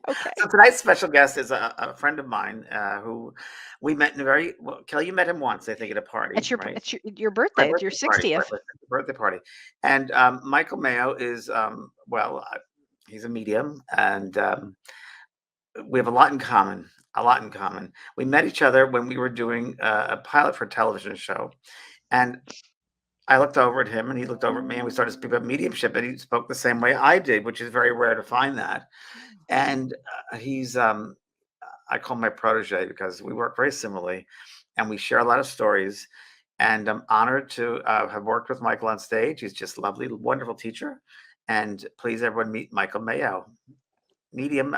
Okay. So tonight's special guest is a friend of mine who we met in a very well. Kelly, you met him once, I think, at a party, right? It's your My birthday. It's your birthday party, 60th. birthday party, and Michael Mayo is he's a medium, and we have a lot in common. A lot in common. We met each other when we were doing a pilot for a television show, and I looked over at him, and he looked over at me, and we started speaking about mediumship, and he spoke the same way I did, which is very rare to find that. And he's I call him my protege because we work very similarly, and we share a lot of stories. And I'm honored to have worked with Michael on stage. He's just lovely, wonderful teacher. And please, everyone, meet Michael Mayo, medium.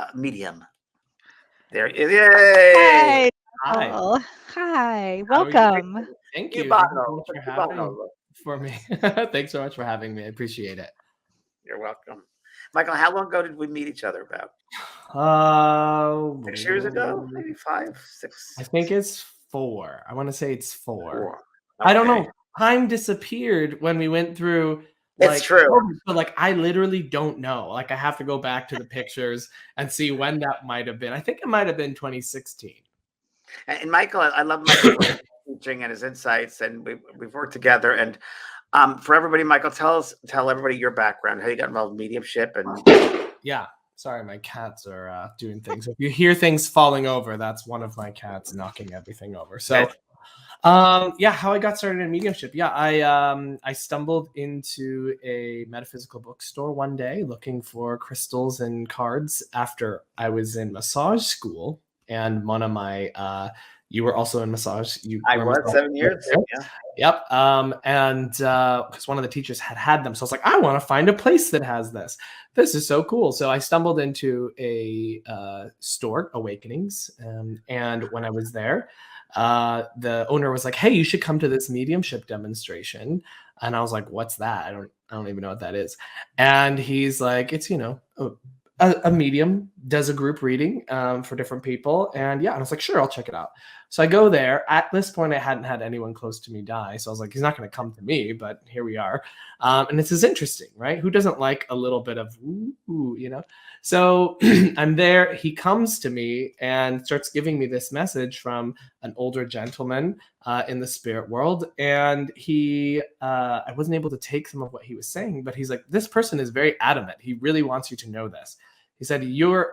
There he is. Yay! Hi. Hi. Oh, hi. How are you? Welcome. Thank You you. Thank you so bottle. much for You having bottle. me. Thanks so much for having me. I appreciate it. You're welcome. Michael, how long ago did we meet each other? About 6 years ago? Maybe 5, 6. I think it's 4. I want to say it's 4. 4. I don't Okay. know. Time disappeared when we went through. It's true. COVID, but I literally don't know. I have to go back to the pictures and see when that might have been. I think it might have been 2016. And Michael, I love Michael's teaching and his insights, and we've worked together. And for everybody, Michael, tell everybody your background, how you got involved in mediumship, and yeah. Sorry, my cats are doing things. If you hear things falling over, that's one of my cats knocking everything over. So, how I got started in mediumship. Yeah, I stumbled into a metaphysical bookstore one day looking for crystals and cards after I was in massage school, and one of my you were also in massage. I was 7 years. Yeah. Yep. And because one of the teachers had them, so I was like, I want to find a place that has this. This is so cool. So I stumbled into a store, Awakenings, and when I was there, the owner was like, "Hey, you should come to this mediumship demonstration." And I was like, "What's that? I don't even know what that is." And he's like, "It's a medium does a group reading for different people." And I was like, "Sure, I'll check it out." So I go there. At this point, I hadn't had anyone close to me die. So I was like, he's not going to come to me, but here we are. And this is interesting, right? Who doesn't like a little bit of ooh, So I'm there. He comes to me and starts giving me this message from an older gentleman in the spirit world. And I wasn't able to take some of what he was saying, but he's like, this person is very adamant. He really wants you to know this. He said, are you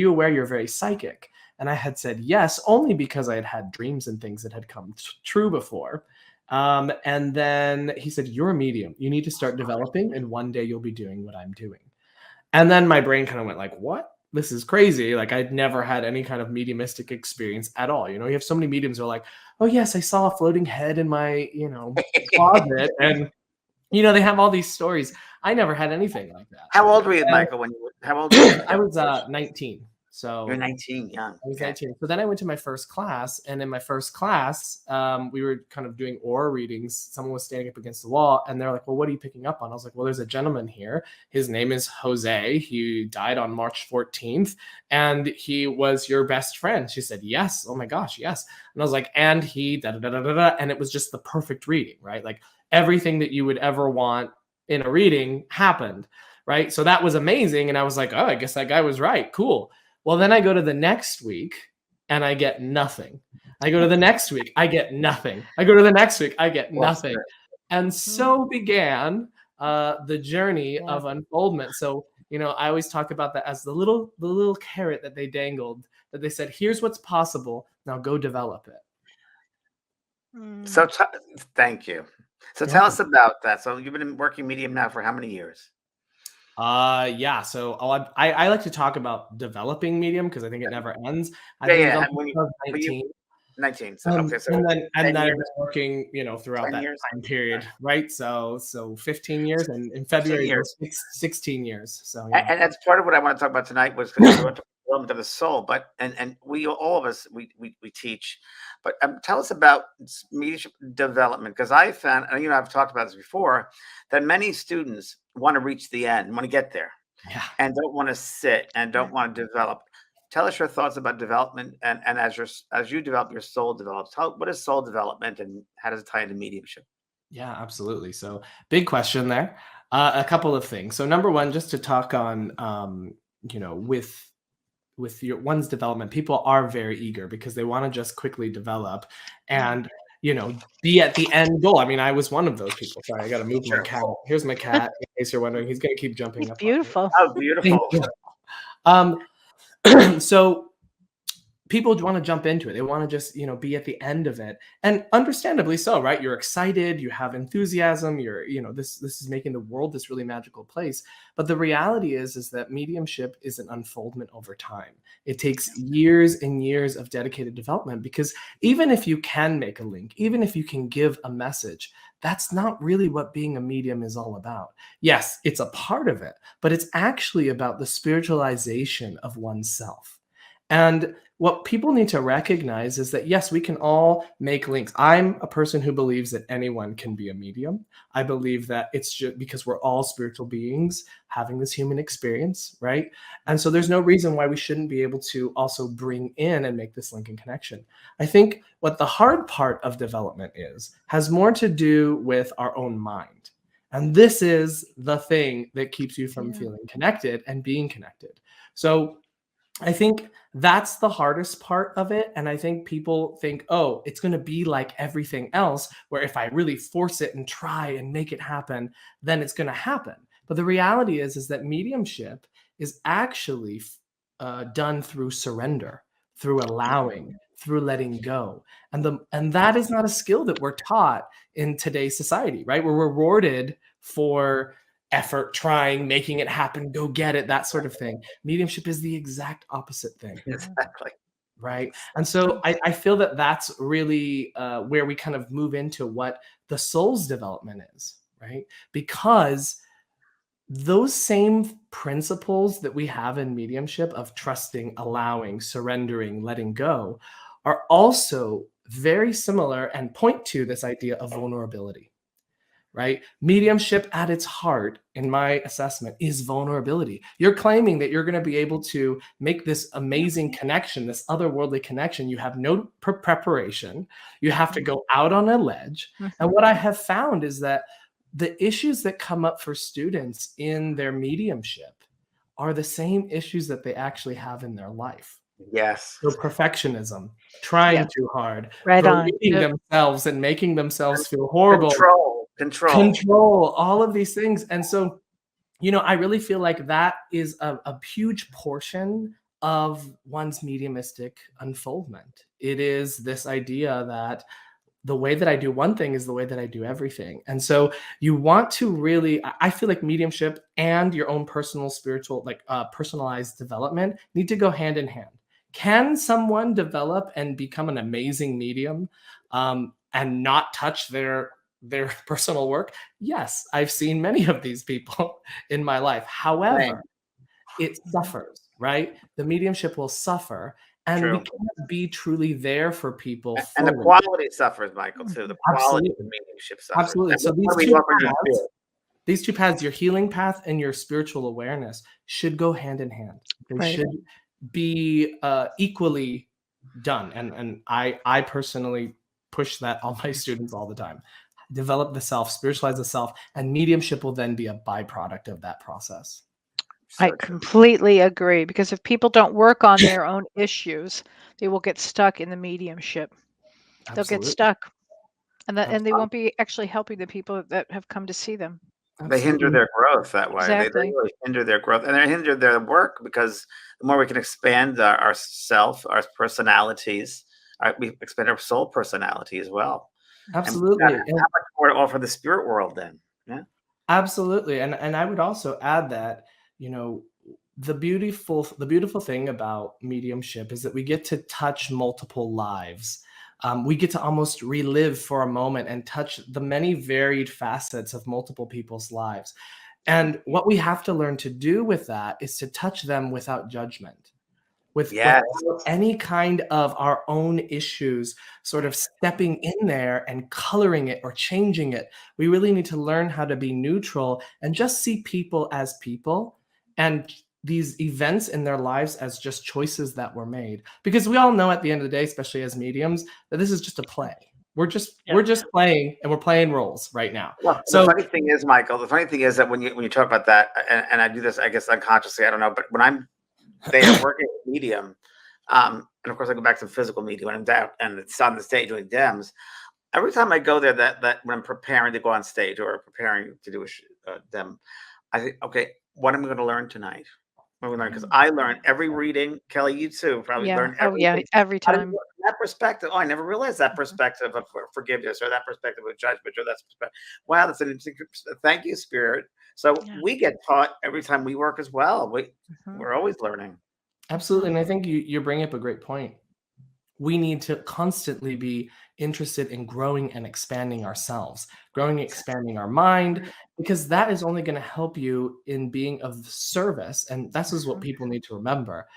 aware you're very psychic? And I had said yes, only because I had had dreams and things that had come true before. And then he said, you're a medium. You need to start developing, and one day you'll be doing what I'm doing. And then my brain kind of went like, what? This is crazy. I'd never had any kind of mediumistic experience at all. You have so many mediums who are like, oh yes, I saw a floating head in my, closet. And, they have all these stories. I never had anything like that. How old were you, Michael? How old were you? I was 19. So you're 19, young. I was 19. So then I went to my first class, and in my first class, we were kind of doing aura readings. Someone was standing up against the wall, and they're like, well, what are you picking up on? I was like, well, there's a gentleman here. His name is Jose. He died on March 14th, and he was your best friend. She said, yes. Oh my gosh, yes. And I was like, and he da-da-da-da-da. And it was just the perfect reading, right? Everything that you would ever want in a reading happened, right? So that was amazing. And I was like, oh, I guess that guy was right. Cool. Well, then I go to the next week and I get nothing. I go to the next week, I get nothing. I go to the next week, I get nothing. And so began the journey of unfoldment. So, I always talk about that as the little carrot that they dangled, that they said, here's what's possible. Now go develop it. So thank you. So tell us about that. So you've been working medium now for how many years? So I like to talk about developing medium because I think it never ends. I've been 19. So and then I've been working, throughout that time period, right? So 15 years, and in February 16 years. So and that's part of what I want to talk about tonight was because we want to talk about the development of the soul, but and we all of us we teach. But tell us about mediumship development, because I found, and I've talked about this before, that many students want to reach the end, want to get there, and don't want to sit and don't want to develop. Tell us your thoughts about development, and as you develop, your soul develops. What is soul development, and how does it tie into mediumship? Yeah, absolutely. So big question there. A couple of things. So number one, just to talk on, with your one's development, people are very eager because they want to just quickly develop and, you know, be at the end goal. I mean, I was one of those people. Sorry, I got to move my cat. Here's my cat. In case you're wondering, he's going to keep jumping He's up beautiful. Oh, beautiful. on me. So people want to jump into it. They want to just, you know, be at the end of it, and understandably so, right? You're excited, you have enthusiasm, you're, you know, this is making the world this really magical place. But the reality is that mediumship is an unfoldment over time. It takes years and years of dedicated development, because even if you can make a link, even if you can give a message, that's not really what being a medium is all about. Yes, it's a part of it, but it's actually about the spiritualization of oneself. And what people need to recognize is that, yes, we can all make links. I'm a person who believes that anyone can be a medium. I believe that it's just because we're all spiritual beings having this human experience, right? And so there's no reason why we shouldn't be able to also bring in and make this link and connection. I think what the hard part of development has more to do with our own mind. And this is the thing that keeps you from feeling connected and being connected. So I think that's the hardest part of it. And I think people think, oh, it's going to be like everything else, where if I really force it and try and make it happen, then it's going to happen. But the reality is that mediumship is actually done through surrender, through allowing, through letting go. And that is not a skill that we're taught in today's society, right? We're rewarded for effort, trying, making it happen, go get it, that sort of thing. Mediumship is the exact opposite thing. Exactly. Right. And so I feel that that's really where we kind of move into what the soul's development is, right? Because those same principles that we have in mediumship of trusting, allowing, surrendering, letting go are also very similar and point to this idea of vulnerability. Right? Mediumship at its heart, in my assessment, is vulnerability. You're claiming that you're going to be able to make this amazing connection, this otherworldly connection. You have no preparation. You have to go out on a ledge. And what I have found is that the issues that come up for students in their mediumship are the same issues that they actually have in their life. Yes. So perfectionism, trying too hard, Right on. berating themselves and making themselves feel horrible. Control, all of these things. And so, you know, I really feel like that is a huge portion of one's mediumistic unfoldment. It is this idea that the way that I do one thing is the way that I do everything. And so you want to really, I feel like mediumship and your own personal spiritual, like personalized development need to go hand in hand. Can someone develop and become an amazing medium and not touch their personal work? Yes, I've seen many of these people in my life. However, it suffers, right? The mediumship will suffer, and we can't be truly there for people. And the quality suffers, Michael, too. The quality of the mediumship suffers. Absolutely. So these two paths, your healing path and your spiritual awareness, should go hand in hand. They should be equally done. And I personally push that on my students all the time. Develop the self, spiritualize the self, and mediumship will then be a byproduct of that process. I completely agree, because if people don't work on their own issues, they will get stuck in the mediumship. They'll get stuck, and they won't be actually helping the people that have come to see them. They hinder their growth that way. Exactly. They really hinder their growth, and they hinder their work, because the more we can expand our self, our personalities, we expand our soul personality as well. Absolutely. And how much more to offer the spirit world then? Yeah. Absolutely. And I would also add that, you know, the beautiful thing about mediumship is that we get to touch multiple lives. We get to almost relive for a moment and touch the many varied facets of multiple people's lives. And what we have to learn to do with that is to touch them without judgment, without any kind of our own issues sort of stepping in there and coloring it or changing it. We really need to learn how to be neutral and just see people as people, and these events in their lives as just choices that were made. Because we all know at the end of the day, especially as mediums, that this is just a play. We're just playing, and we're playing roles right now. Well, so the funny thing is, Michael, the funny thing is that when you talk about that, and I do this, I guess unconsciously, I don't know, but when I'm they are working with medium. And of course, I go back to physical media when I'm down and it's on the stage doing dems. Every time I go there, that when I'm preparing to go on stage or preparing to do a dem, I think, okay, what am I going to learn tonight? What am I learn? Because I learn every reading. Kelly, you too probably Yeah. learn Oh, yeah. everything. Every How do you time. look at that perspective? Oh, I never realized that perspective of forgiveness or that perspective of judgment or that's perspective. Wow, that's an interesting. Thank you, Spirit. So Yeah. we get taught every time we work as well. Mhm. We're always learning. Absolutely. And I think you're bringing up a great point. We need to constantly be interested in growing and expanding ourselves, growing and expanding our mind, because that is only going to help you in being of service. And this is what Mhm. people need to remember.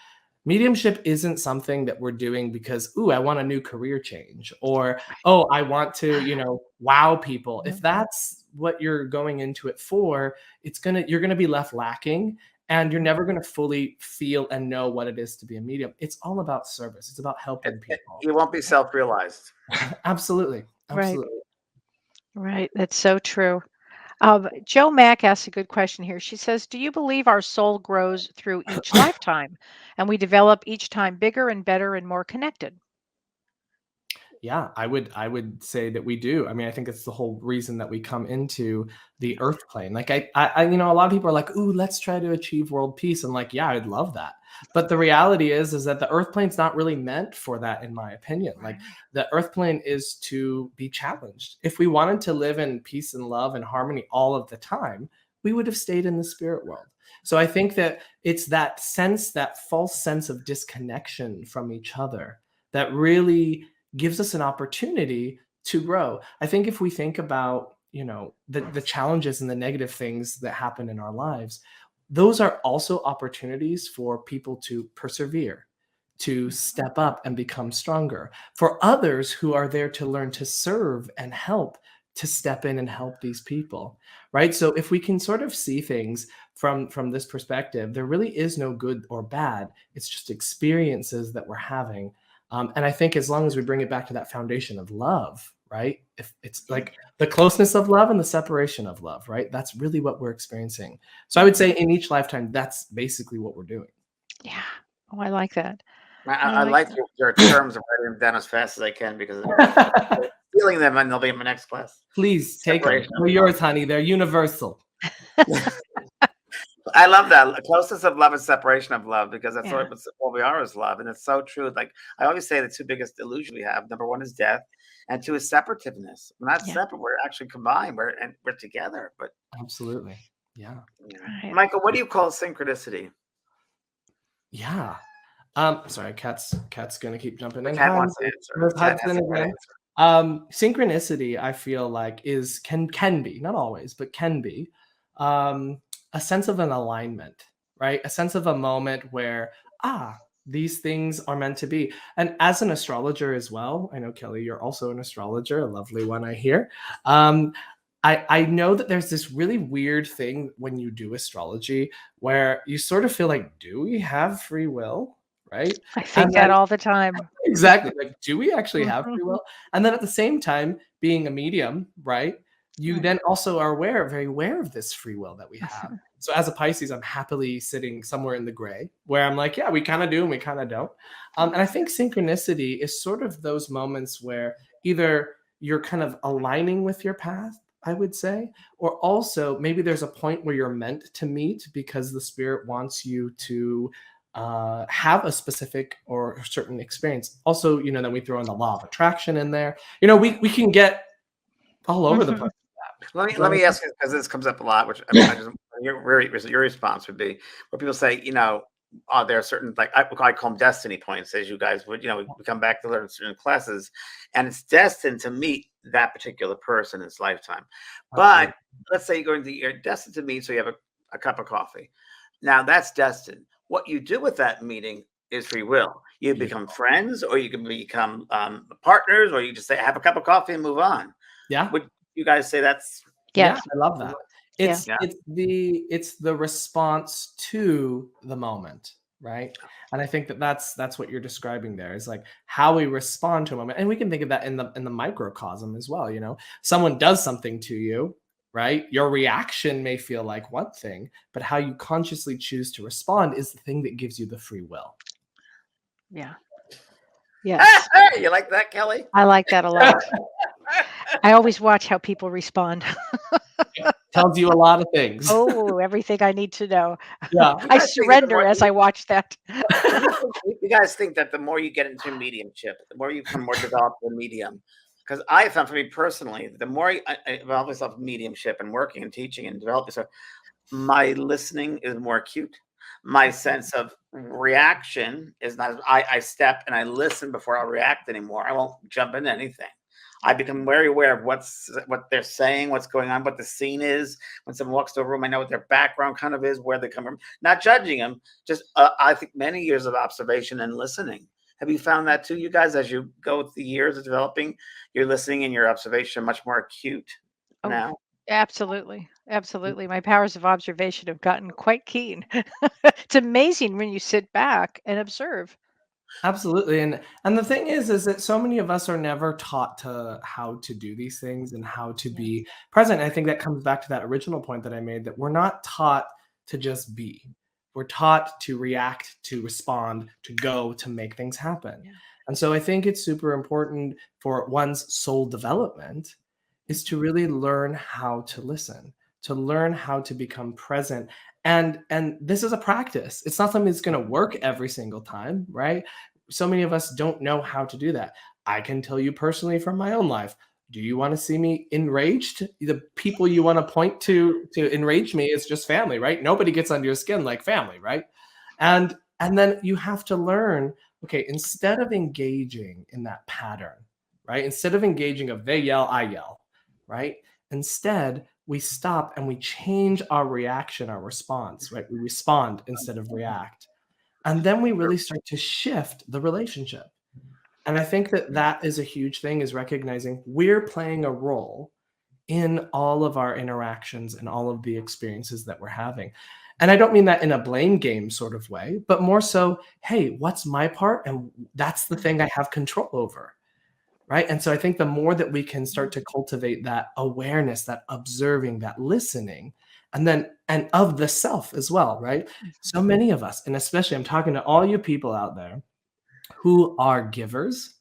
Mediumship isn't something that we're doing because, ooh, I want a new career change, or, oh, I want to, wow people. If that's what you're going into it for, you're gonna be left lacking, and you're never gonna fully feel and know what it is to be a medium. It's all about service. It's about helping people. You won't be self-realized. Absolutely. Right. Absolutely. Right. That's so true. Joe Mack asks a good question here. She says, "Do you believe our soul grows through each lifetime, and we develop each time bigger and better and more connected?" Yeah, I would say that we do. I mean, I think it's the whole reason that we come into the earth plane. Like a lot of people are like, "Ooh, let's try to achieve world peace." I'm like, "Yeah, I'd love that." But the reality is that the earth plane's not really meant for that, in my opinion. Like, the earth plane is to be challenged. If we wanted to live in peace and love and harmony all of the time, we would have stayed in the spirit world. So I think that it's that sense, that false sense of disconnection from each other, that really gives us an opportunity to grow. I think if we think about, the challenges and the negative things that happen in our lives, those are also opportunities for people to persevere, to step up and become stronger. For others who are there to learn to serve and help, to step in and help these people, right? So if we can sort of see things from this perspective, there really is no good or bad. It's just experiences that we're having. And I think as long as we bring it back to that foundation of love, right? If it's like the closeness of love and the separation of love, right? That's really what we're experiencing. So I would say in each lifetime, that's basically what we're doing. Yeah. Oh, I like that. I like your terms of writing them down as fast as I can because I'm feeling them and they'll be in my next class. Please take them. Separation of They're yours, honey. They're universal. I love that. Closeness of love and separation of love, because that's Yeah. what we are is love. And it's so true. Like I always say, the two biggest illusions we have, number one is death, and two is separativeness. We're not Yeah. separate, we're actually combined. We're together. But Absolutely. Yeah. Right. Michael, what do you call synchronicity? Yeah. Sorry, cat's gonna keep jumping The in. cat wants to answer. The cat has Hudson a good again. Synchronicity, I feel like, can be, not always, but can be a sense of an alignment, right? A sense of a moment where, these things are meant to be. And as an astrologer as well, I know, Kelly, you're also an astrologer, a lovely one, I hear. I know that there's this really weird thing when you do astrology where you sort of feel like, do we have free will? Right? I And think that then all the time. exactly, like, do we actually have free Mhm. will? And then at the same time, being a medium, right? You then also are very aware of this free will that we have. So as a Pisces, I'm happily sitting somewhere in the gray where I'm like, yeah, we kind of do and we kind of don't. And I think synchronicity is sort of those moments where either you're kind of aligning with your path, I would say, or also maybe there's a point where you're meant to meet because the spirit wants you to have a specific or certain experience. Also, then we throw in the law of attraction in there. We can get all over the place. Let me ask you, because this comes up a lot, which I just your response would be where people say, there are certain, like I call them destiny points, as you guys would, we come back to learn certain classes, and it's destined to meet that particular person in its lifetime. But let's say you're destined to meet, so you have a cup of coffee. Now that's destined. What you do with that meeting is free will. You become friends, or you can become partners, or you just say have a cup of coffee and move on. Yeah. Would you guys say that's? Yes. Yeah, I love that. It's Yeah. it's the response to the moment, right? And I think that's what you're describing there, is like how we respond to a moment. And we can think of that in the microcosm as well. Someone does something to you, right? Your reaction may feel like one thing, but how you consciously choose to respond is the thing that gives you the free will. Yeah. Yes. You like that, Kelly? I like that a lot. I always watch how people respond. Tells you a lot of things. Oh, everything I need to know. Yeah. I surrender as I watch that. You guys think that the more you get into mediumship, the more you become more developed in medium? Because I found for me personally, the more I involve myself in mediumship and working and teaching and developing, so my listening is more acute. My sense of reaction is not. I step and I listen before I react anymore. I won't jump into anything. I become very aware of what they're saying, what's going on, what the scene is. When someone walks to a room, I know what their background kind of is, where they come from. Not judging them, just I think many years of observation and listening. Have you found that too, you guys, as you go with the years of developing, your listening and your observation much more acute Oh, now? absolutely. Absolutely. My powers of observation have gotten quite keen. It's amazing when you sit back and observe. Absolutely. And the thing is that so many of us are never taught to how to do these things and how to Yes. be present. I think that comes back to that original point that I made, that we're not taught to just be. We're taught to react, to respond, to go, to make things happen. Yeah. And so I think it's super important for one's soul development is to really learn how to listen, to learn how to become present. And this is a practice. It's not something that's going to work every single time, right? So many of us don't know how to do that. I can tell you personally from my own life. Do you want to see me enraged? The people you want to point to enrage me is just family, right? Nobody gets under your skin like family, right? And then you have to learn, okay, instead of engaging in that pattern, right? Instead of engaging of they yell, I yell, right? Instead, we stop and we change our reaction, our response, right? We respond instead of react. And then we really start to shift the relationship. And I think that that is a huge thing, is recognizing we're playing a role in all of our interactions and all of the experiences that we're having. And I don't mean that in a blame game sort of way, but more so, hey, what's my part? And that's the thing I have control over. Right. And so I think the more that we can start to cultivate that awareness, that observing, that listening, and of the self as well. Right. So many of us, and especially I'm talking to all you people out there who are givers.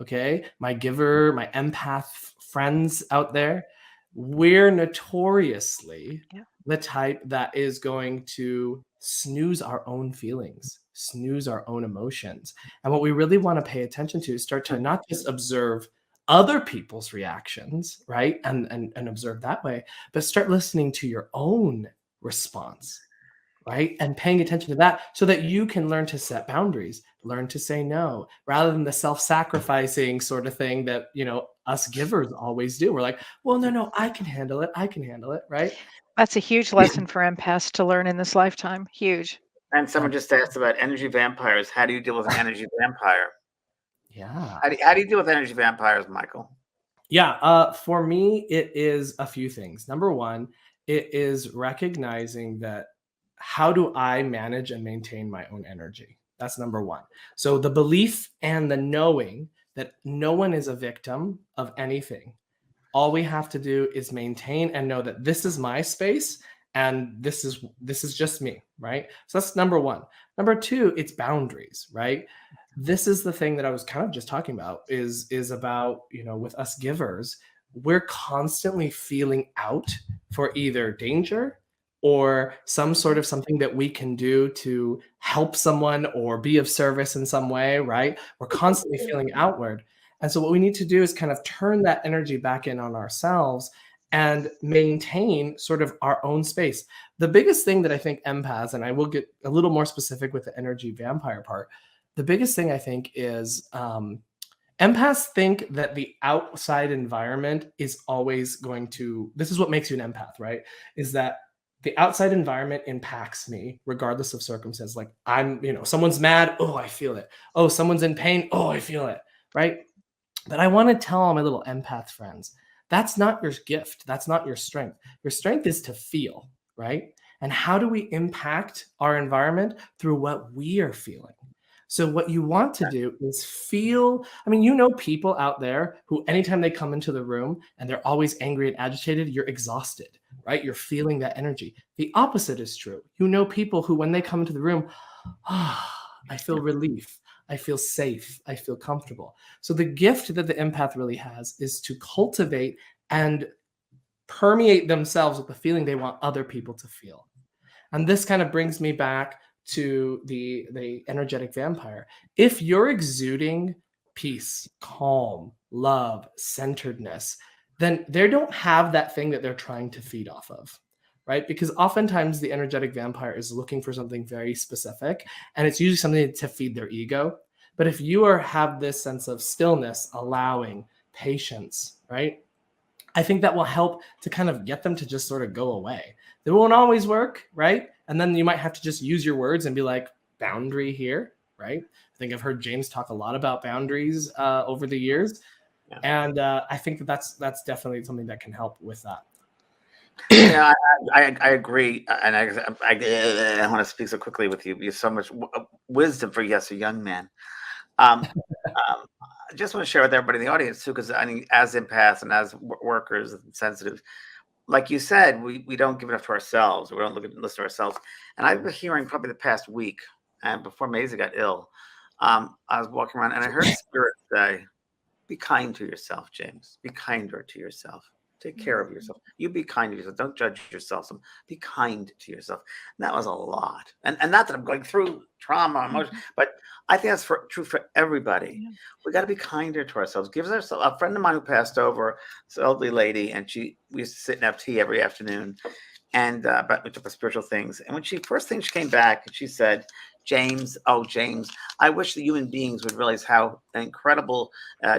Okay. My empath friends out there, we're notoriously Yeah. the type that is going to snooze our own feelings, snooze our own emotions. And what we really want to pay attention to is start to not just observe other people's reactions, right? And observe that way, but start listening to your own response, right? And paying attention to that so that you can learn to set boundaries, learn to say no, rather than the self-sacrificing sort of thing that, us givers always do. We're like, well, no, I can handle it. I can handle it, right? That's a huge lesson for empaths to learn in this lifetime. Huge. And someone just asked about energy vampires. How do you deal with an energy vampire? Yeah. How do you deal with energy vampires, Michael? Yeah. For me, it is a few things. Number one, it is recognizing that how do I manage and maintain my own energy? That's number one. So the belief and the knowing that no one is a victim of anything. All we have to do is maintain and know that this is my space and this is just me, right? So that's number one. Number two, it's boundaries, right? This is the thing that I was kind of just talking about is about, with us givers, we're constantly feeling out for either danger or some sort of something that we can do to help someone or be of service in some way, right? We're constantly feeling outward. And so what we need to do is kind of turn that energy back in on ourselves and maintain sort of our own space. The biggest thing that I think empaths, and I will get a little more specific with the energy vampire part, the biggest thing I think is empaths think that the outside environment is always going to, this is what makes you an empath, right? Is that the outside environment impacts me regardless of circumstance. Like someone's mad, oh, I feel it. Oh, someone's in pain, oh, I feel it, right? But I want to tell all my little empath friends, that's not your gift. That's not your strength. Your strength is to feel, right? And how do we impact our environment? Through what we are feeling. So what you want to do is feel, I mean, you know, people out there who anytime they come into the room and they're always angry and agitated, you're exhausted, right? You're feeling that energy. The opposite is true. You know, people who when they come into the room, I feel relief. I feel safe. I feel comfortable. So the gift that the empath really has is to cultivate and permeate themselves with the feeling they want other people to feel. And this kind of brings me back to the energetic vampire. If you're exuding peace, calm, love, centeredness, then they don't have that thing that they're trying to feed off of, right? Because oftentimes the energetic vampire is looking for something very specific, and it's usually something to feed their ego. But if you have this sense of stillness, allowing, patience, right? I think that will help to kind of get them to just sort of go away. They won't always work, right? And then you might have to just use your words and be like, boundary here, right? I think I've heard James talk a lot about boundaries over the years. Yeah. And I think that's definitely something that can help with that. Yeah, I agree. And I want to speak so quickly with you. You have so much wisdom for, yes, a young man. I just want to share with everybody in the audience too, because I mean, as empaths and as workers and sensitive, like you said, we don't give enough to ourselves. We don't listen to ourselves. And I've been hearing probably the past week, and before Maisie got ill, I was walking around and I heard Spirit say, "Be kind to yourself, James. Be kinder to yourself. Take care of yourself. You be kind to yourself. Don't judge yourself. Be kind to yourself." And that was a lot. And not that I'm going through trauma, emotion, but I think that's true for everybody. Yeah. We got to be kinder to ourselves. Give ourselves. A friend of mine who passed over, this elderly lady, and we used to sit and have tea every afternoon, and but we talked about spiritual things. And when first thing she came back, and she said, James, I wish the human beings would realize how an incredible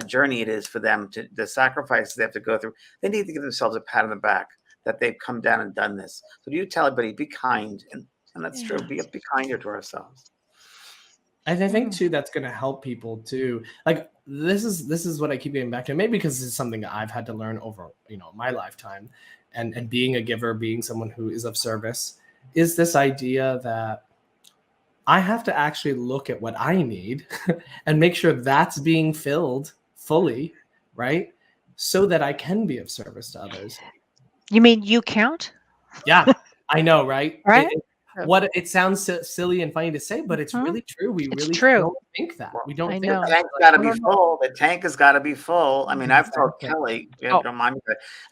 journey it is for them, the sacrifices they have to go through. They need to give themselves a pat on the back that they've come down and done this. So do you tell everybody, be kind? And that's true. Be kinder to ourselves. And I think too, that's going to help people too. Like this is what I keep getting back to, maybe because this is something that I've had to learn over, my lifetime, and being a giver, being someone who is of service, is this idea that I have to actually look at what I need and make sure that's being filled fully, right? So that I can be of service to others. You mean you count? Yeah, I know, right? Right? It sounds silly and funny to say, but it's really true. It's really true. don't think that. We don't think the tank's got to be full. The tank has got to be full. I mean, I've told Kelly, don't mind me,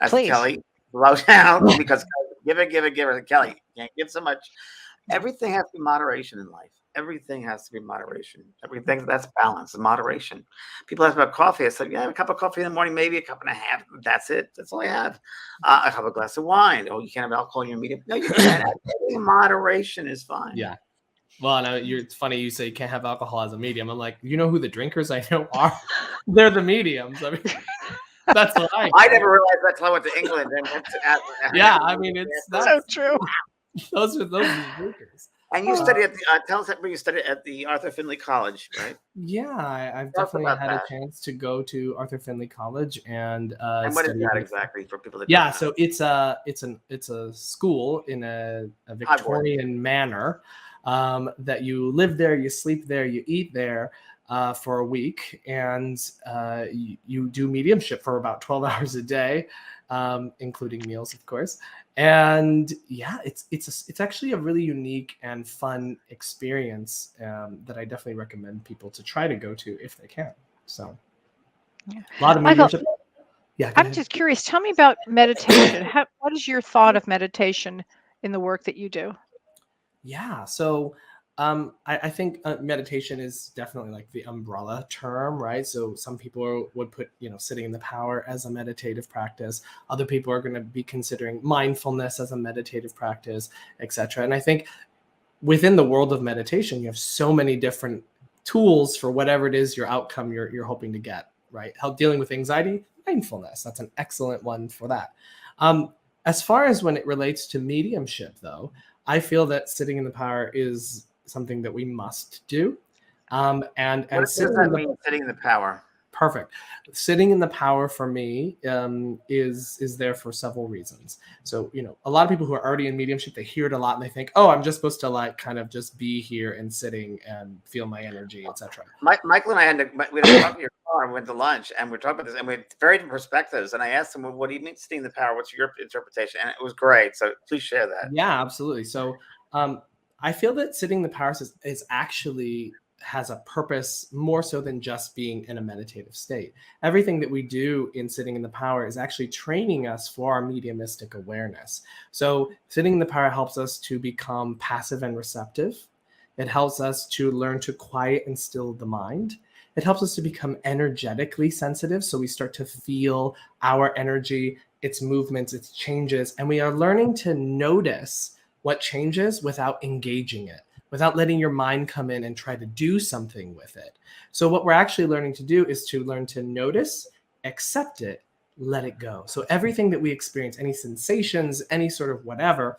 I said, Kelly, slow down, because give it. Kelly, can't give so much. Everything has to be moderation in life. Everything has to be moderation. Everything that's balance and moderation. People ask about coffee. I said, yeah, a cup of coffee in the morning, maybe a cup and a half. That's it. That's all I have. I have a glass of wine. Oh, you can't have alcohol in your medium. No, you can't. Moderation is fine. Yeah. Well, no, it's funny you say you can't have alcohol as a medium. I'm like, you know who the drinkers I know are? They're the mediums. I mean, that's what I never realized that's how I went to England and went to yeah, I mean, that's so true. Those are the drinkers. And you studied at the tell us where you studied at the Arthur Findlay College, right? Yeah, I've definitely had a chance to go to Arthur Findlay College and what is that exactly for people that don't know? So it's a school in a Victorian manor that you live there, you sleep there, you eat there for a week, and you do mediumship for about 12 hours a day, including meals, of course. And yeah, it's actually a really unique and fun experience that I definitely recommend people to try to go to if they can. So a lot of mediumship. Yeah, I'm just curious. Tell me about meditation. What is your thought of meditation in the work that you do? Yeah, so I think meditation is definitely like the umbrella term, right? So some people would put, sitting in the power as a meditative practice. Other people are going to be considering mindfulness as a meditative practice, etc. And I think within the world of meditation, you have so many different tools for whatever it is your outcome you're hoping to get, right? How dealing with anxiety, mindfulness. That's an excellent one for that. As far as when it relates to mediumship, though, I feel that sitting in the power is something that we must do. What does that mean, sitting in the power? Perfect. Sitting in the power for me is there for several reasons. So, a lot of people who are already in mediumship, they hear it a lot and they think, oh, I'm just supposed to like kind of just be here and sitting and feel my energy, etc. Michael and I we had a talk in your car and went to lunch, and we talked about this, and we had very different perspectives. And I asked him, well, what do you mean sitting in the power? What's your interpretation? And it was great. So please share that. Yeah, absolutely. So I feel that sitting in the power is actually has a purpose more so than just being in a meditative state. Everything that we do in sitting in the power is actually training us for our mediumistic awareness. So sitting in the power helps us to become passive and receptive. It helps us to learn to quiet and still the mind. It helps us to become energetically sensitive. So we start to feel our energy, its movements, its changes, and we are learning to notice what changes without engaging it, without letting your mind come in and try to do something with it. So what we're actually learning to do is to learn to notice, accept it, let it go. So everything that we experience, any sensations, any sort of whatever,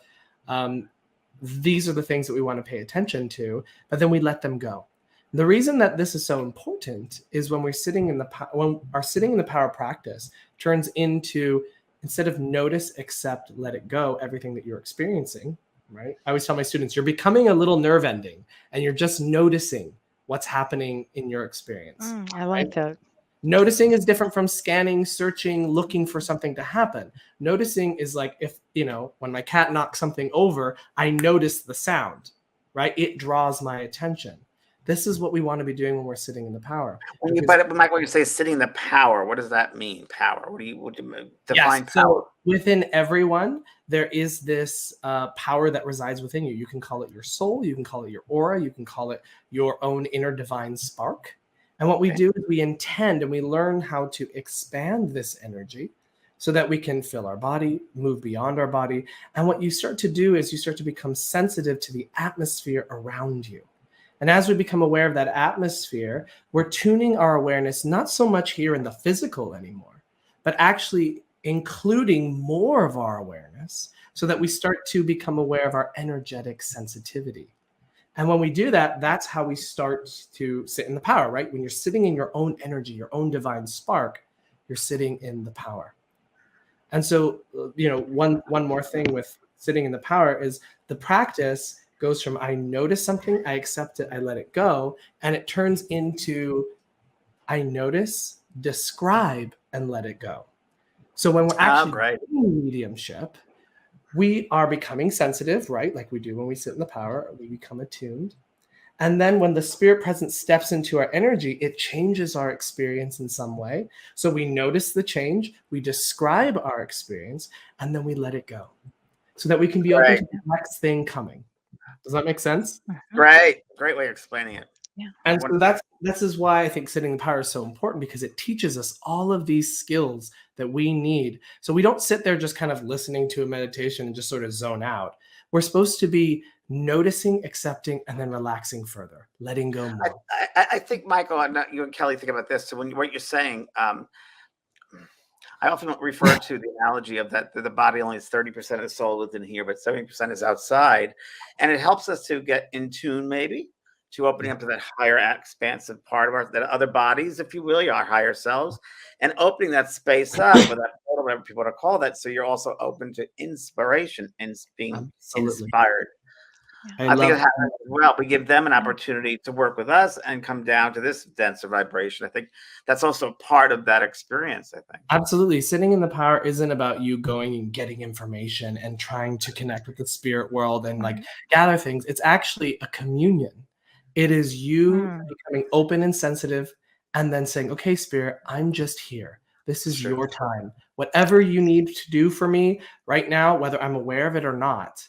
these are the things that we want to pay attention to, but then we let them go. The reason that this is so important is when our sitting in the power practice turns into, instead of notice, accept, let it go, everything that you're experiencing, right? I always tell my students, you're becoming a little nerve ending and you're just noticing what's happening in your experience. I like that. Noticing is different from scanning, searching, looking for something to happen. Noticing is like if, when my cat knocks something over, I notice the sound, right? It draws my attention. This is what we want to be doing when we're sitting in the power. But Michael, when you say sitting in the power, what does that mean? Power? What do you define power? So within everyone, there is this power that resides within you. You can call it your soul. You can call it your aura. You can call it your own inner divine spark. And what we do is we intend and we learn how to expand this energy so that we can fill our body, move beyond our body. And what you start to do is you start to become sensitive to the atmosphere around you. And as we become aware of that atmosphere, we're tuning our awareness not so much here in the physical anymore, but actually including more of our awareness so that we start to become aware of our energetic sensitivity. And when we do that, that's how we start to sit in the power, right? When you're sitting in your own energy, your own divine spark, you're sitting in the power. And so, one more thing with sitting in the power is the practice goes from I notice something, I accept it, I let it go, and it turns into I notice, describe, and let it go. So when we're actually doing mediumship, we are becoming sensitive, right? Like we do when we sit in the power, we become attuned. And then when the spirit presence steps into our energy, it changes our experience in some way. So we notice the change, we describe our experience, and then we let it go so that we can be open to the next thing coming. Does that make sense? Great way of explaining it. Yeah. And so this is why I think sitting in the power is so important, because it teaches us all of these skills that we need. So we don't sit there just kind of listening to a meditation and just sort of zone out. We're supposed to be noticing, accepting, and then relaxing further, letting go more. I think, Michael, and you and Kelly think about this. So what you're saying, I often refer to the analogy of that the body only is 30% of the soul within here, but 70% is outside. And it helps us to get in tune, maybe, to opening up to that higher expansive part of that other bodies, if you will, our higher selves, and opening that space up, or that portal, whatever people want to call that. So you're also open to inspiration and being inspired. I think it happens as well. We give them an opportunity to work with us and come down to this denser vibration. I think that's also part of that experience, I think. Absolutely. Sitting in the power isn't about you going and getting information and trying to connect with the spirit world and like gather things. It's actually a communion. It is you becoming open and sensitive and then saying, okay, spirit, I'm just here. This is your time. Whatever you need to do for me right now, whether I'm aware of it or not,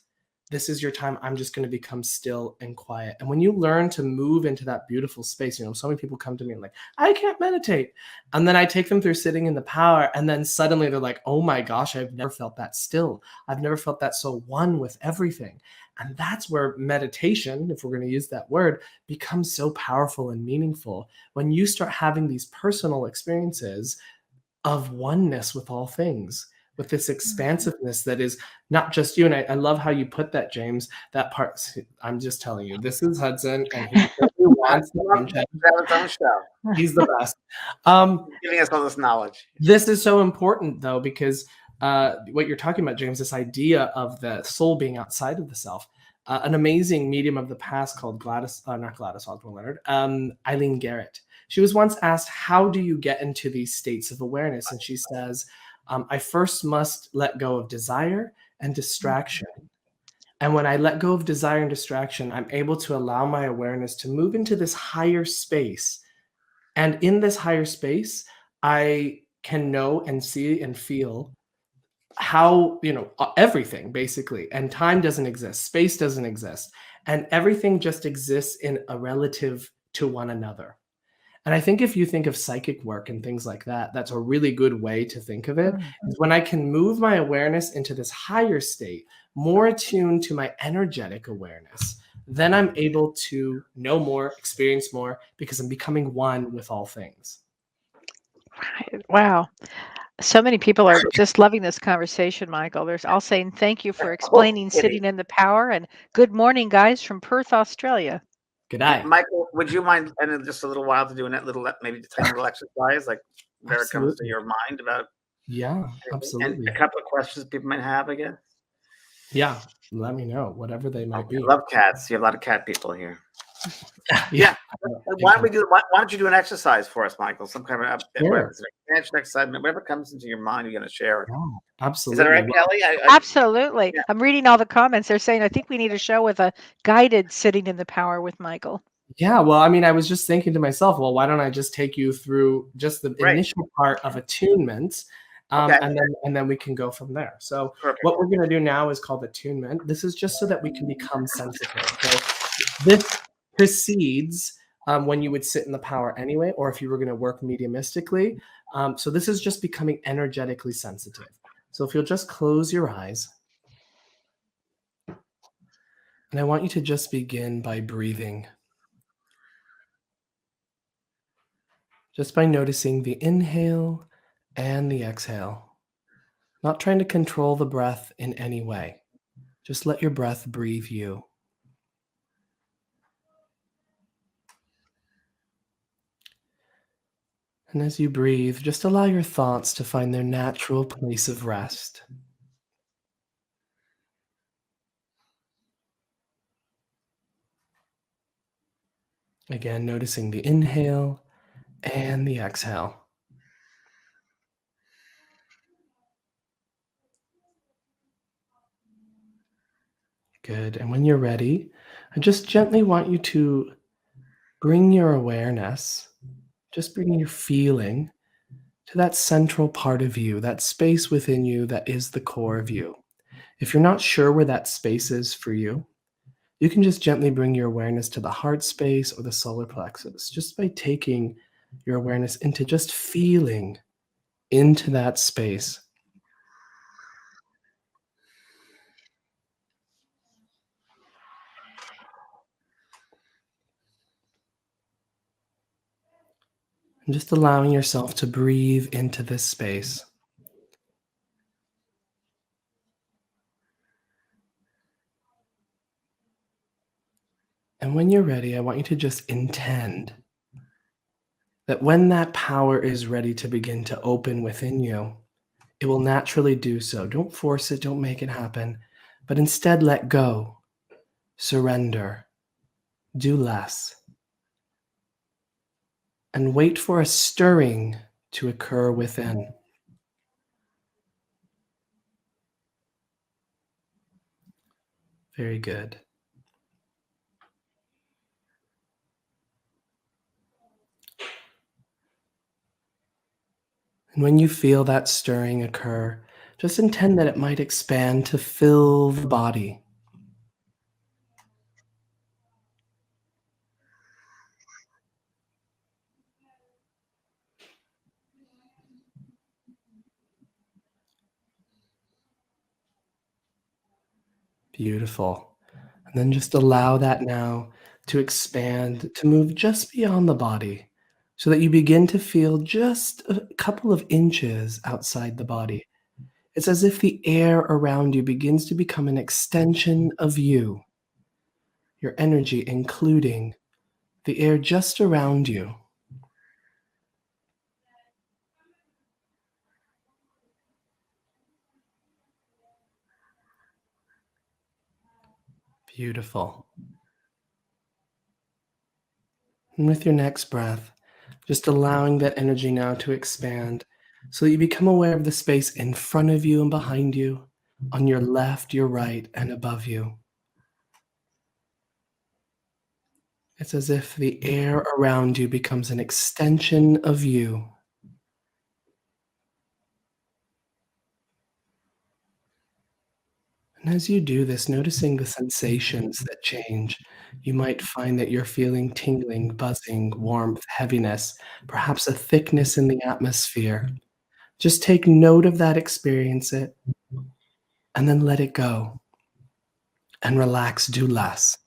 this is your time. I'm just going to become still and quiet. And when you learn to move into that beautiful space, so many people come to me and like, I can't meditate. And then I take them through sitting in the power. And then suddenly they're like, oh my gosh, I've never felt that still. I've never felt that so one with everything. And that's where meditation, if we're going to use that word, becomes so powerful and meaningful. When you start having these personal experiences of oneness with all things, with this expansiveness that is not just you. And I love how you put that, James, that part. I'm just telling you, this is Hudson, and he's wants to punch him. Have its own show. He's the best. Giving us all this knowledge. This is so important, though, because what you're talking about, James, this idea of the soul being outside of the self. An amazing medium of the past called not Gladys Osborne Leonard, Eileen Garrett. She was once asked, how do you get into these states of awareness? And she says, I first must let go of desire and distraction. And when I let go of desire and distraction, I'm able to allow my awareness to move into this higher space. And in this higher space, I can know and see and feel how, everything basically. And time doesn't exist. Space doesn't exist. And everything just exists in a relative to one another. And I think if you think of psychic work and things like that, that's a really good way to think of it. Is when I can move my awareness into this higher state, more attuned to my energetic awareness, then I'm able to know more, experience more, because I'm becoming one with all things. Wow. So many people are just loving this conversation, Michael. There's all saying thank you for explaining sitting in the power, and good morning, guys, from Perth, Australia. Good night. Michael, would you mind in just a little while to doing that maybe tiny little exercise, like where it comes to your mind about? Yeah, absolutely. And a couple of questions people might have, I guess. Yeah, let me know, whatever they might be. I love cats. You have a lot of cat people here. Yeah. Why don't you do an exercise for us, Michael? Some kind of exercise, whatever comes into your mind, you're going to share it. Oh, absolutely. Is that all right, Kelly? Absolutely. Yeah. I'm reading all the comments. They're saying, I think we need a show with a guided sitting in the power with Michael. Yeah, well, I mean, I was just thinking to myself, well, why don't I just take you through just the initial part of attunement, and then we can go from there. So what we're going to do now is called attunement. This is just so that we can become sensitive. So this precedes when you would sit in the power anyway, or if you were going to work mediumistically. So this is just becoming energetically sensitive. So if you'll just close your eyes. And I want you to just begin by breathing. Just by noticing the inhale and the exhale. Not trying to control the breath in any way. Just let your breath breathe you. And as you breathe, just allow your thoughts to find their natural place of rest. Again, noticing the inhale and the exhale. Good. And when you're ready, I just gently want you to bring your awareness, just bring your feeling to that central part of you, that space within you that is the core of you. If you're not sure where that space is for you, you can just gently bring your awareness to the heart space or the solar plexus, just by taking your awareness into just feeling into that space. And just allowing yourself to breathe into this space. And when you're ready, I want you to just intend that when that power is ready to begin to open within you, it will naturally do so. Don't force it, don't make it happen, but instead let go, surrender, do less, and wait for a stirring to occur within. Very good. And when you feel that stirring occur, just intend that it might expand to fill the body. Beautiful. And then just allow that now to expand, to move just beyond the body, so that you begin to feel just a couple of inches outside the body. It's as if the air around you begins to become an extension of you, your energy, including the air just around you. Beautiful. And with your next breath, just allowing that energy now to expand so that you become aware of the space in front of you and behind you, on your left, your right, and above you. It's as if the air around you becomes an extension of you. And as you do this, noticing the sensations that change, you might find that you're feeling tingling, buzzing, warmth, heaviness, perhaps a thickness in the atmosphere. Just take note of that, experience it, and then let it go. And relax, do less.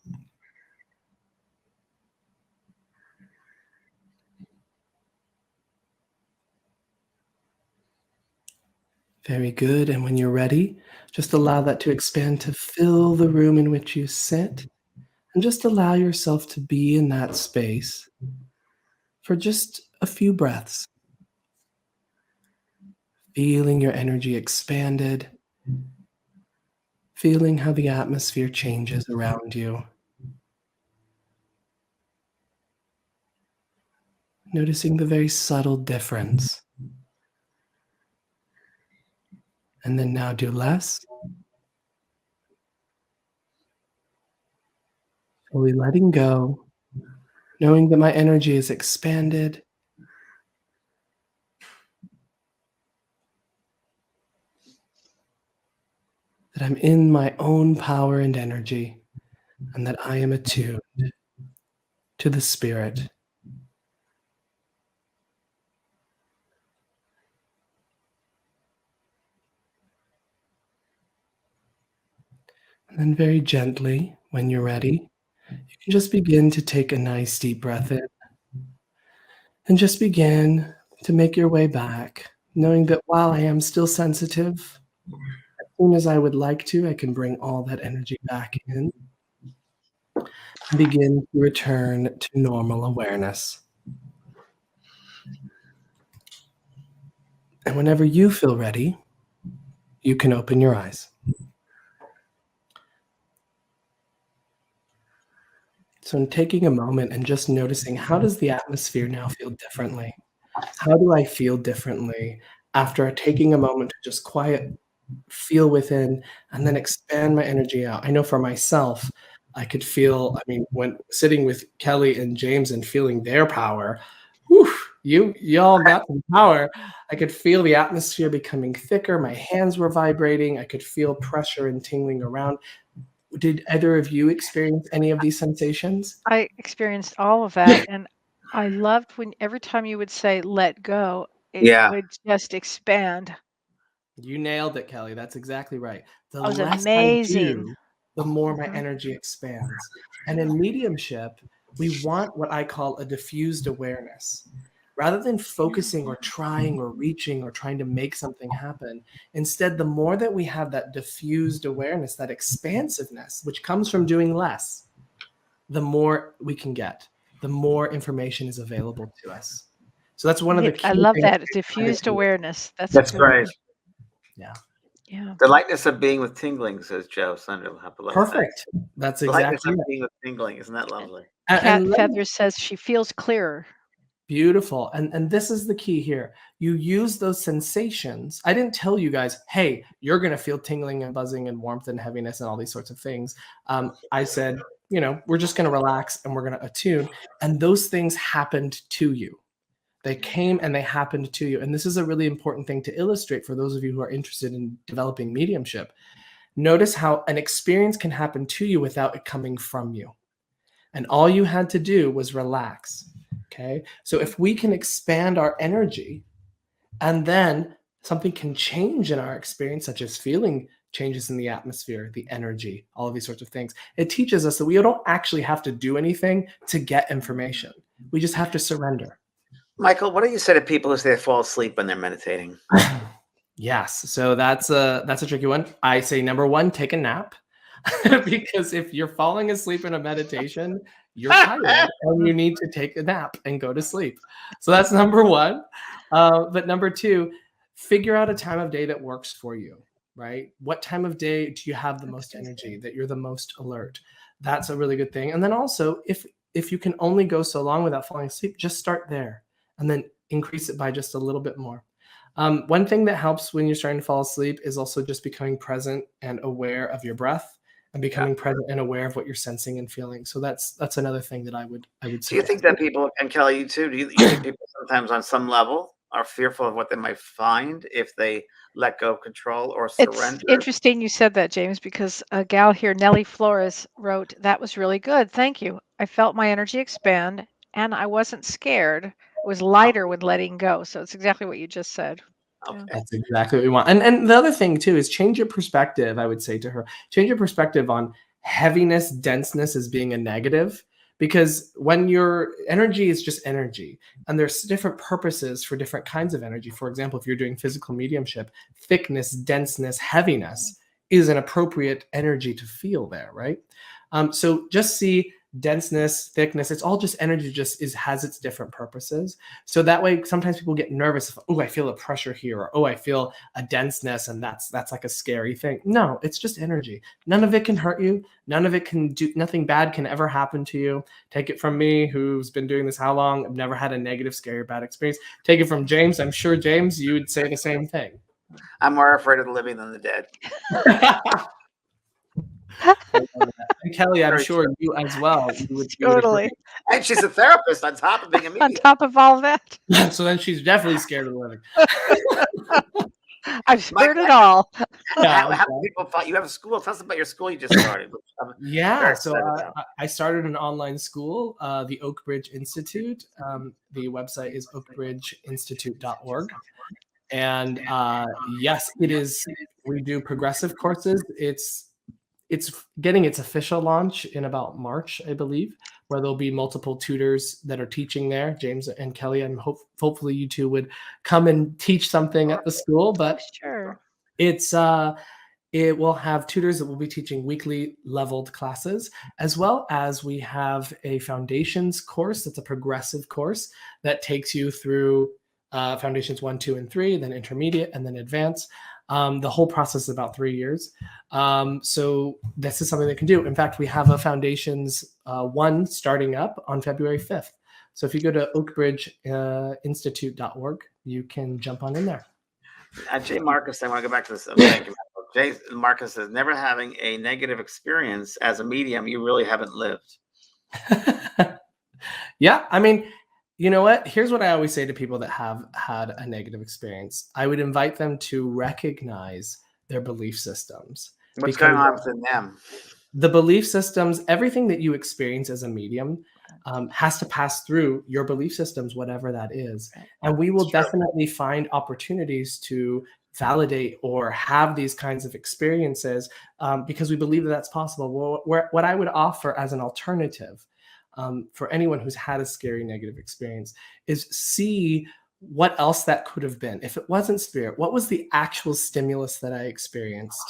Very good. And when you're ready, just allow that to expand to fill the room in which you sit. And just allow yourself to be in that space for just a few breaths. Feeling your energy expanded. Feeling how the atmosphere changes around you. Noticing the very subtle difference. And then now do less. Fully letting go, knowing that my energy is expanded. That I'm in my own power and energy, and that I am attuned to the spirit. And then very gently, when you're ready, you can just begin to take a nice deep breath in. And just begin to make your way back, knowing that while I am still sensitive, as soon as I would like to, I can bring all that energy back in and begin to return to normal awareness. And whenever you feel ready, you can open your eyes. So in taking a moment and just noticing, how does the atmosphere now feel differently? How do I feel differently after taking a moment to just feel within, and then expand my energy out? I know for myself, I could feel, I mean, when sitting with Kelly and James and feeling their power, whew, y'all got some power. I could feel the atmosphere becoming thicker. My hands were vibrating. I could feel pressure and tingling around. Did either of you experience any of these sensations? I experienced all of that, and I loved when every time you would say "let go," it Yeah. would just expand. You nailed it, Kelly. That's exactly right. The It was less I amazing. do, the more my Mhm. energy expands. And in mediumship, we want what I call a diffused awareness. Rather than focusing or trying or reaching or trying to make something happen, instead, the more that we have that diffused awareness, that expansiveness, which comes from doing less, the more we can get, the more information is available to us. So that's one of the I key love things. that diffused awareness. That's a That's good right. one. Yeah. Yeah. The lightness of being with tingling, says Joe Sunderland. How below that. Perfect. That's The lightness exactly of it. being with tingling. Isn't that lovely? Cat And let me Feather says she feels clearer. Beautiful. And this is the key here. You use those sensations. I didn't tell you guys, hey, you're going to feel tingling and buzzing and warmth and heaviness and all these sorts of things. I said, we're just going to relax and we're going to attune. And those things happened to you. They came and they happened to you. And this is a really important thing to illustrate for those of you who are interested in developing mediumship. Notice how an experience can happen to you without it coming from you. And all you had to do was relax. Okay. So if we can expand our energy and then something can change in our experience, such as feeling changes in the atmosphere, the energy, all of these sorts of things, it teaches us that we don't actually have to do anything to get information. We just have to surrender. Michael, what do you say to people who say they fall asleep when they're meditating? Yes. So that's a tricky one. I say, number one, take a nap. Because if you're falling asleep in a meditation, you're tired and you need to take a nap and go to sleep. So that's number one. But number two, figure out a time of day that works for you, right? What time of day do you have the most energy, that you're the most alert? That's a really good thing. And then also, if you can only go so long without falling asleep, just start there and then increase it by just a little bit more. One thing that helps when you're starting to fall asleep is also just becoming present and aware of your breath and becoming present and aware of what you're sensing and feeling. So that's another thing that I would Do you think that people, and Kelly, you too, you think people sometimes on some level are fearful of what they might find if they let go of control or surrender? It's interesting you said that, James, because a gal here, Nellie Flores, wrote, "That was really good. Thank you. I felt my energy expand and I wasn't scared. It was lighter when letting go." So it's exactly what you just said. Okay. That's exactly what we want. And the other thing too is change your perspective. I would say to her, change your perspective on heaviness, denseness as being a negative, because when your energy is just energy and there's different purposes for different kinds of energy. For example, if you're doing physical mediumship, thickness, denseness, heaviness is an appropriate energy to feel there, right? So just see denseness, thickness, it's all just energy, just has its different purposes. So that way, sometimes people get nervous if, oh, I feel a pressure here, or oh, I feel a denseness, and that's like a scary thing. No, it's just energy. None of it can hurt you. None of it can do, nothing bad can ever happen to you. Take it from me, who's been doing this how long? I've never had a negative, scary, or bad experience. Take it from James. I'm sure, James, you would say the same thing. I'm more afraid of the living than the dead. And Kelly, I'm sure you as well. Totally. And she's a therapist on top of being a medium. On top of all that, So then she's definitely scared of living. I've heard it all. How many people thought you have a school? Tell us about your school you just started. Yeah, so I started an online school, the Oak Bridge Institute. The website is oakbridgeinstitute.org. And yes, it is. We do progressive courses. It's getting its official launch in about March, I believe, where there'll be multiple tutors that are teaching there. James and Kelly, and hopefully you two would come and teach something at the school. But Sure. it will have tutors that will be teaching weekly leveled classes, as well as we have a foundations course that's a progressive course that takes you through foundations 1, 2, and 3, then intermediate, and then advanced. The whole process is about 3 years. So this is something they can do. In fact, we have a foundations 1 starting up on February 5th. So if you go to oakbridgeinstitute.org, you can jump on in there. Jay Marcus, I want to go back to this. Thank you. Jay Marcus says, never having a negative experience as a medium, you really haven't lived. Yeah, I mean, you know what? Here's what I always say to people that have had a negative experience. I would invite them to recognize their belief systems. What's going on within them? The belief systems, everything that you experience as a medium has to pass through your belief systems, whatever that is. And we will definitely find opportunities to validate or have these kinds of experiences because we believe that that's possible. What I would offer as an alternative for anyone who's had a scary negative experience is see what else that could have been. If it wasn't spirit, what was the actual stimulus that I experienced,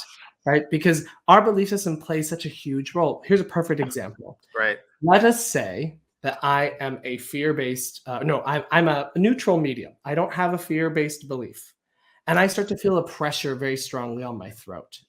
right? Because our belief system plays such a huge role. Here's a perfect example. Right. Let us say that I am a fear-based, I'm a neutral medium. I don't have a fear-based belief. And I start to feel a pressure very strongly on my throat.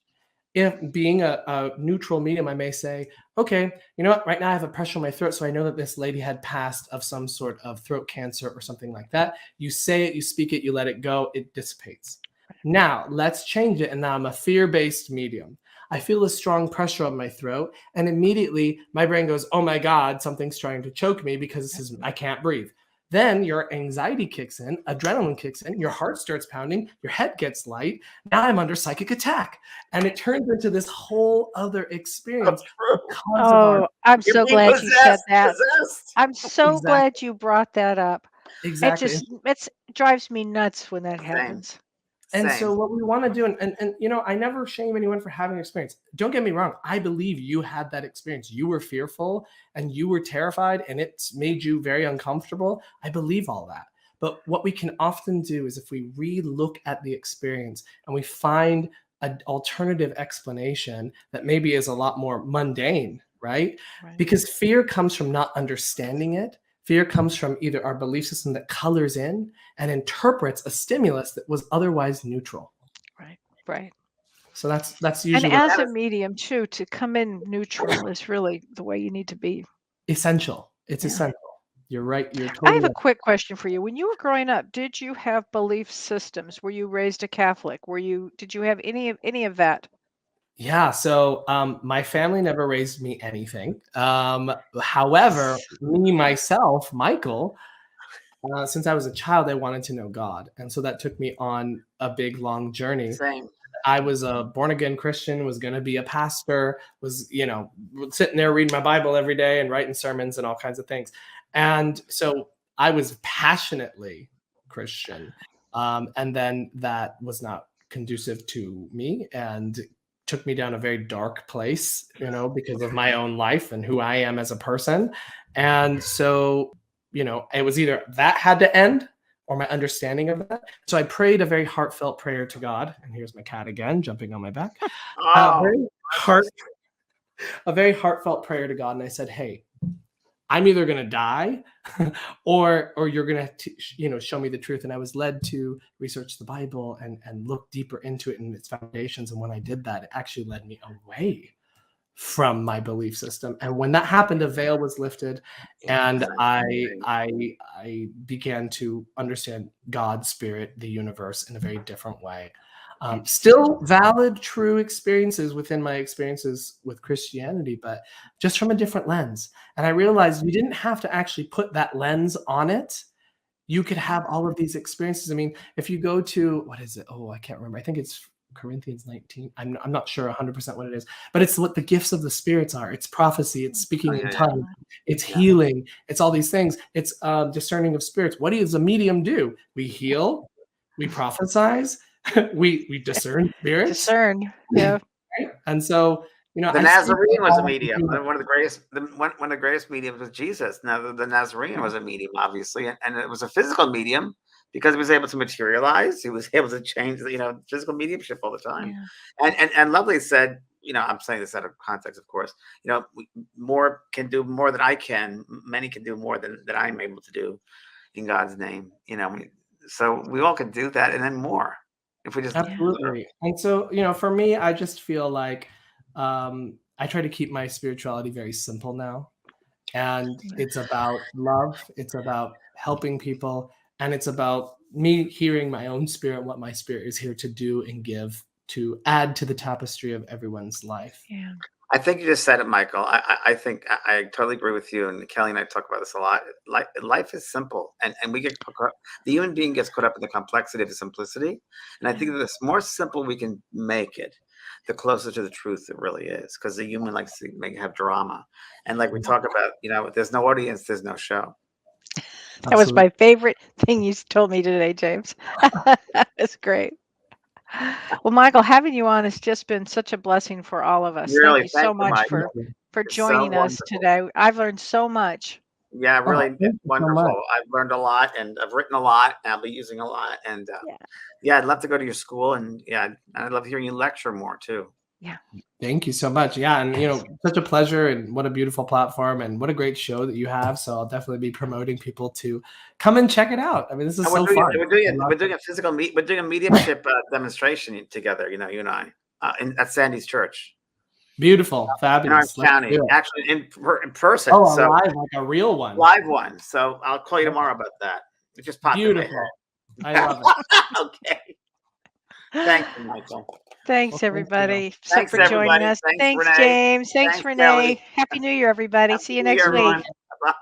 If being a neutral medium, I may say, okay, you know what, right now I have a pressure on my throat, so I know that this lady had passed of some sort of throat cancer or something like that. You say it, you speak it, you let it go, it dissipates. Now, let's change it, and now I'm a fear-based medium. I feel a strong pressure on my throat, and immediately my brain goes, oh my God, something's trying to choke me because I can't breathe. Then your anxiety kicks in, adrenaline kicks in, your heart starts pounding, your head gets light. Now I'm under psychic attack. And it turns into this whole other experience. I'm so glad you said that. I'm so glad you brought that up. Exactly. It drives me nuts when that happens. And so what we want to do, and you know, I never shame anyone for having an experience. Don't get me wrong. I believe you had that experience. You were fearful and you were terrified and it's made you very uncomfortable. I believe all that. But what we can often do is if we re-look at the experience and we find an alternative explanation that maybe is a lot more mundane, right? Right. Because fear comes from not understanding it. Fear comes from either our belief system that colors in and interprets a stimulus that was otherwise neutral. Right. Right. So that's And usually what as a medium too, to come in neutral is really the way you need to be. essential. It's Yeah. essential. You're right. You're I have totally a quick question for you. When you were growing up, did you have belief systems? Were you raised a Catholic? Did you have any of that? Yeah, so my family never raised me anything. However, me myself, Michael, since I was a child, I wanted to know God, and so that took me on a big, long journey. Same. I was a born again Christian, was going to be a pastor, was sitting there reading my Bible every day and writing sermons and all kinds of things, and so I was passionately Christian, and then that was not conducive to me and took me down a very dark place, because of my own life and who I am as a person. And so, it was either that had to end or my understanding of that. So I prayed a very heartfelt prayer to God. And here's my cat again, jumping on my back. Oh, A very heartfelt prayer to God. And I said, hey, I'm either going to die or you're going to, show me the truth. And I was led to research the Bible and look deeper into it and its foundations. And when I did that, it actually led me away from my belief system. And when that happened, a veil was lifted and I began to understand God, spirit, the universe in a very different way. Still valid, true experiences within my experiences with Christianity, but just from a different lens. And I realized you didn't have to actually put that lens on it. You could have all of these experiences. I mean, if you go to, what is it? Oh, I can't remember. I think it's Corinthians 19. I'm not sure 100% what it is, but it's what the gifts of the spirits are. It's prophecy. It's speaking in tongues. It's healing. It's all these things. It's discerning of spirits. What does a medium do? We heal. We prophesize. we discern spirits. Discern, yeah. Right? And so, the Nazarene was a medium. One of the greatest mediums was Jesus. Now, the Nazarene was a medium, obviously, and it was a physical medium because he was able to materialize. He was able to change, physical mediumship all the time. Yeah. And Lovely said, I'm saying this out of context, of course. More can do more than I can. Many can do more than I'm able to do in God's name. So we all can do that and then more. If we just absolutely. And so, for me, I just feel like I try to keep my spirituality very simple now. And it's about love. It's about helping people. And it's about me hearing my own spirit, what my spirit is here to do and give to add to the tapestry of everyone's life. Yeah. I think you just said it, Michael. I think I totally agree with you. And Kelly and I talk about this a lot. Life is simple, and the human being gets caught up in the complexity of the simplicity. And I think that the more simple we can make it, the closer to the truth it really is. Because the human likes to have drama, and like we talk about, if there's no audience, there's no show. That was my favorite thing you told me today, James. That's great. Well, Michael, having you on has just been such a blessing for all of us. Really, thank you so much for joining us today. I've learned so much. Yeah, really wonderful. So I've learned a lot, and I've written a lot, and I'll be using a lot. And I'd love to go to your school, and I'd love hearing you lecture more too. Yeah. Thank you so much. Yeah, and such a pleasure, and what a beautiful platform, and what a great show that you have. So I'll definitely be promoting people to come and check it out. I mean, this is so fun. We're doing a physical we're doing a mediumship demonstration together. You and I at Sandy's church. Beautiful, fabulous. In Orange County, actually in person. Oh, so live, like a real one. Live one. So I'll call you tomorrow about that. It just popped in my head. I love it. Okay. Thank you, Michael. Thanks, everybody, Thanks for joining us. Thanks, James. Thanks, Renee. Kelly. Happy New Year, everybody. See you next week. Bye.